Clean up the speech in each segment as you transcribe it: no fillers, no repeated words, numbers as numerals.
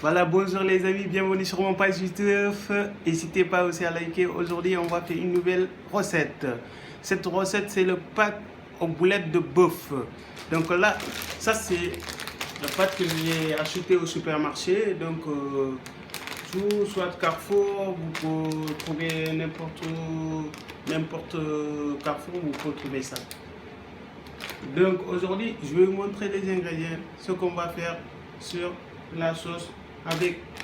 Voilà, bonjour les amis, bienvenue sur mon page YouTube. N'hésitez pas aussi à liker. Aujourd'hui, on va faire une nouvelle recette. Cette recette, c'est le pâte aux boulettes de bœuf. Donc là, ça c'est la pâte que j'ai achetée au supermarché. Donc, soit Carrefour, vous pouvez trouver n'importe Carrefour, vous pouvez trouver ça. Donc aujourd'hui, je vais vous montrer les ingrédients, ce qu'on va faire sur la sauce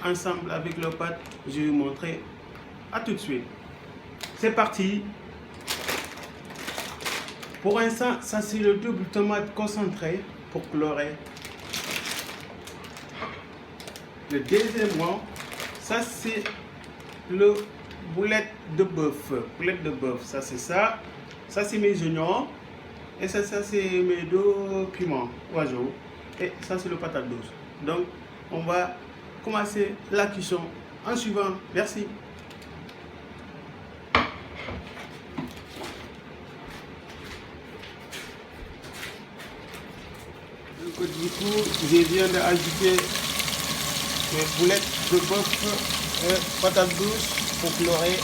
ensemble avec le pâte. Je vais vous montrer. À tout de suite. C'est parti. Pour l'instant, ça c'est le double tomate concentré pour colorer. Le deuxième rang, ça c'est le boulette de bœuf. Boulette de bœuf, ça c'est ça. Ça c'est mes oignons. Et ça c'est mes deux piments, oiseaux. Et ça c'est le patate douce. Donc on va commencer la cuisson en suivant. Merci. Donc du coup, je viens d'ajouter mes boulettes de bœuf et patate douce pour colorer.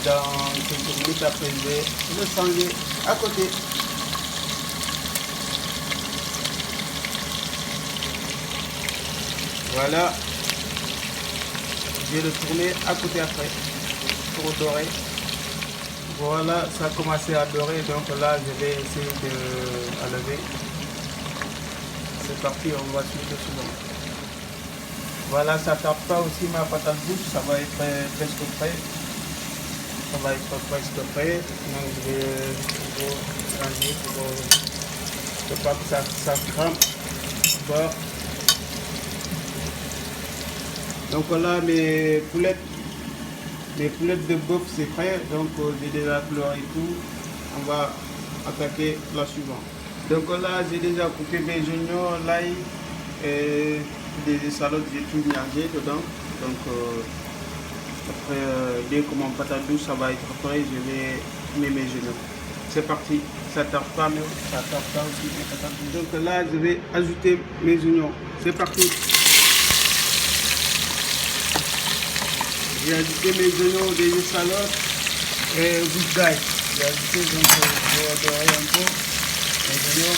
Dans quelques minutes après, je vais le changer à côté. Voilà. Je vais le tourner à côté après pour dorer. Voilà, ça a commencé à dorer. Donc là, je vais essayer d'enlever. C'est parti, on va suivre le suivant. Voilà, ça ne tarde pas aussi ma patate douce. Ça va être presque prêt. Ça va être presque prêt. Donc je vais changer pour pas que ça crame. Bon. Donc voilà mes poulettes de bœuf c'est prêt. Donc j'ai déjà coloré tout. On va attaquer la suivante. Donc là j'ai déjà coupé mes oignons, l'ail et des salades, j'ai tout mélangé dedans. Donc après, dès que mon patate douce ça va être prêt, je vais mettre mes oignons. C'est parti, ça tarde pas, mais ça tarde pas aussi les patates douces. Donc là, je vais ajouter mes oignons. C'est parti. J'ai ajouté mes oignons, des salades et gouttes d'ail. J'ai ajouté, donc je vais dorer un peu mes oignons.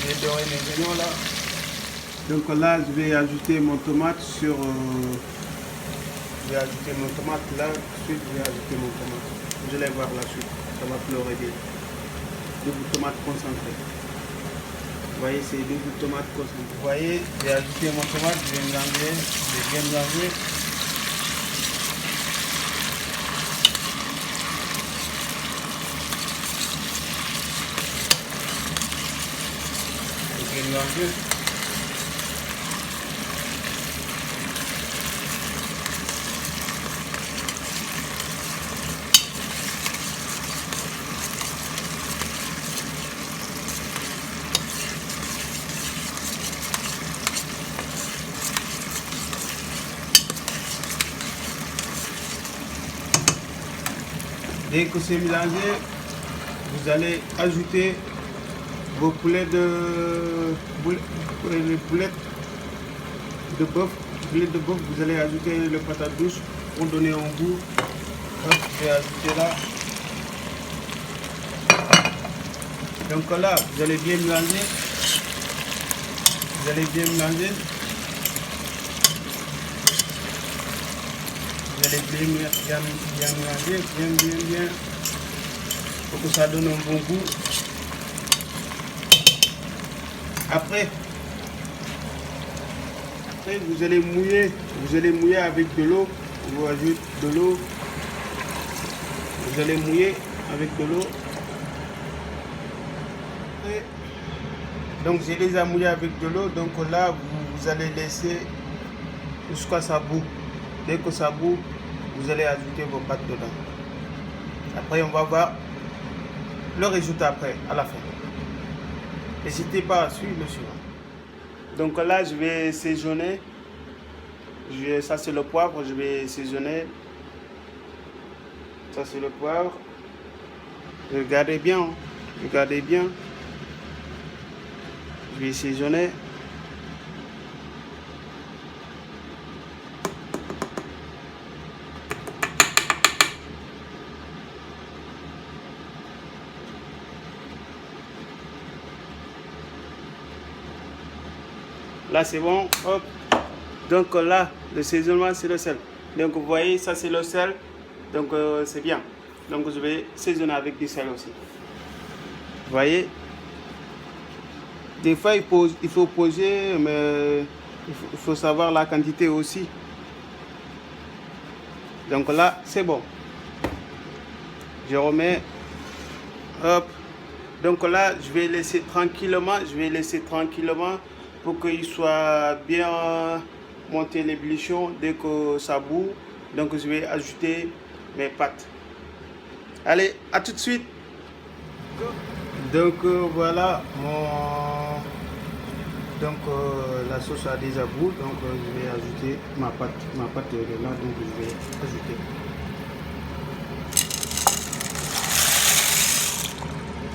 J'ai doré mes oignons là. Donc là, je vais ajouter mon tomate sur. Je vais ajouter mon tomate là. Ensuite, je vais ajouter mon tomate. Vous allez voir la suite. Ça va pleurer bien. Double tomate concentrée. Vous voyez, c'est double tomate concentrée. Vous voyez, j'ai ajouté mon tomate. Je vais mélanger. Je vais bien mélanger. Mélanger. Dès que c'est mélangé, vous allez ajouter vos poulets les boulettes de bœuf. Vous allez ajouter le patate douce pour donner un goût. Hop, je vais ajouter là. Donc là, vous allez bien mélanger. Vous allez bien mélanger. Vous allez bien mélanger, bien, pour que ça donne un bon goût. Après, vous allez mouiller avec de l'eau. Vous ajoutez de l'eau. Vous allez mouiller avec de l'eau. Donc j'ai déjà mouillé avec de l'eau. Donc là, vous allez laisser jusqu'à ça bout. Dès que ça bout, vous allez ajouter vos pâtes dedans. Après, on va voir le résultat après, à la fin. N'hésitez pas à suivre le suivant. Donc là, je vais saisonner. Ça, c'est le poivre. Je vais saisonner. Ça, c'est le poivre. Regardez bien. Hein. Regardez bien. Je vais saisonner. Là, c'est bon. Hop. Donc là, le saisonnement, c'est le sel. Donc vous voyez, ça, c'est le sel. Donc c'est bien. Donc je vais saisonner avec du sel aussi. Vous voyez. Des fois, il faut poser, mais il faut savoir la quantité aussi. Donc là, c'est bon. Je remets. Hop. Donc là, je vais laisser tranquillement. Pour qu'il soit bien monté l'ébullition. Dès que ça bout, donc je vais ajouter mes pâtes. Allez, à tout de suite. Donc voilà, la sauce a déjà bout, donc je vais ajouter ma pâte est là, donc je vais ajouter.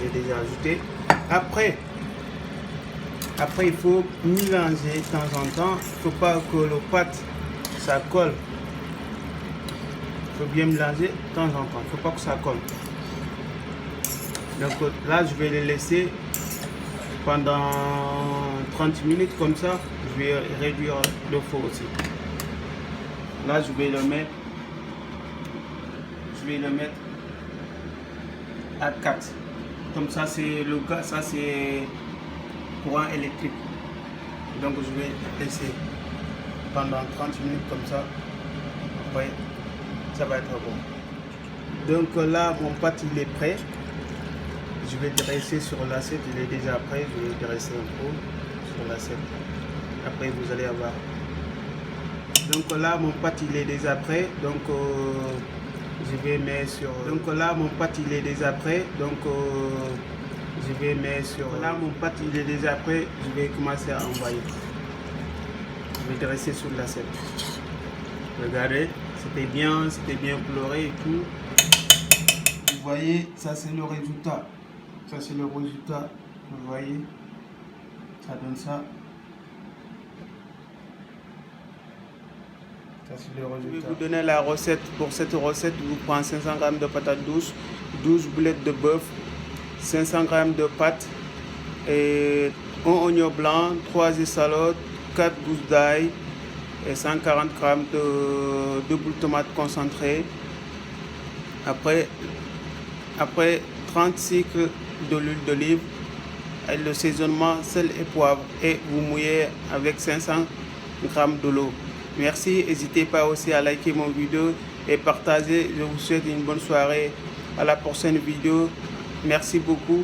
J'ai déjà ajouté. Après, il faut mélanger de temps en temps. Il ne faut pas que le pâte ça colle. Il faut bien mélanger de temps en temps. Il ne faut pas que ça colle. Donc là, je vais les laisser pendant 30 minutes comme ça. Je vais réduire le feu aussi. Là, je vais le mettre à 4. Comme ça, c'est le gaz, ça c'est courant électrique. Donc je vais laisser pendant 30 minutes comme ça. Après, ça va être bon. Donc là, mon pâte il est prêt. Je vais dresser sur l'assiette, il est déjà prêt. Je vais dresser un peu sur l'assiette. Après, vous allez avoir. Donc là, mon pâte il est déjà prêt. Donc je vais mettre sur. Donc là, mon pâte il est déjà prêt. Donc je vais mettre sur. Là, mon pâte il est déjà prêt. Je vais commencer à envoyer. Je vais dresser sur l'assiette. Regardez, c'était bien coloré et tout. Vous voyez, ça c'est le résultat. Ça c'est le résultat. Vous voyez, ça donne ça. Je vais vous donner la recette. Pour cette recette, vous prenez 500 g de patates douces, 12 boulettes de bœuf, 500 g de pâtes, et 1 oignon blanc, 3 échalotes, 4 gousses d'ail et 140 g de boules de tomates concentrées. Après 30 cycles de l'huile d'olive, le saisonnement sel et poivre, et vous mouillez avec 500 g de l'eau. Merci, n'hésitez pas aussi à liker mon vidéo et partager. Je vous souhaite une bonne soirée. À la prochaine vidéo. Merci beaucoup.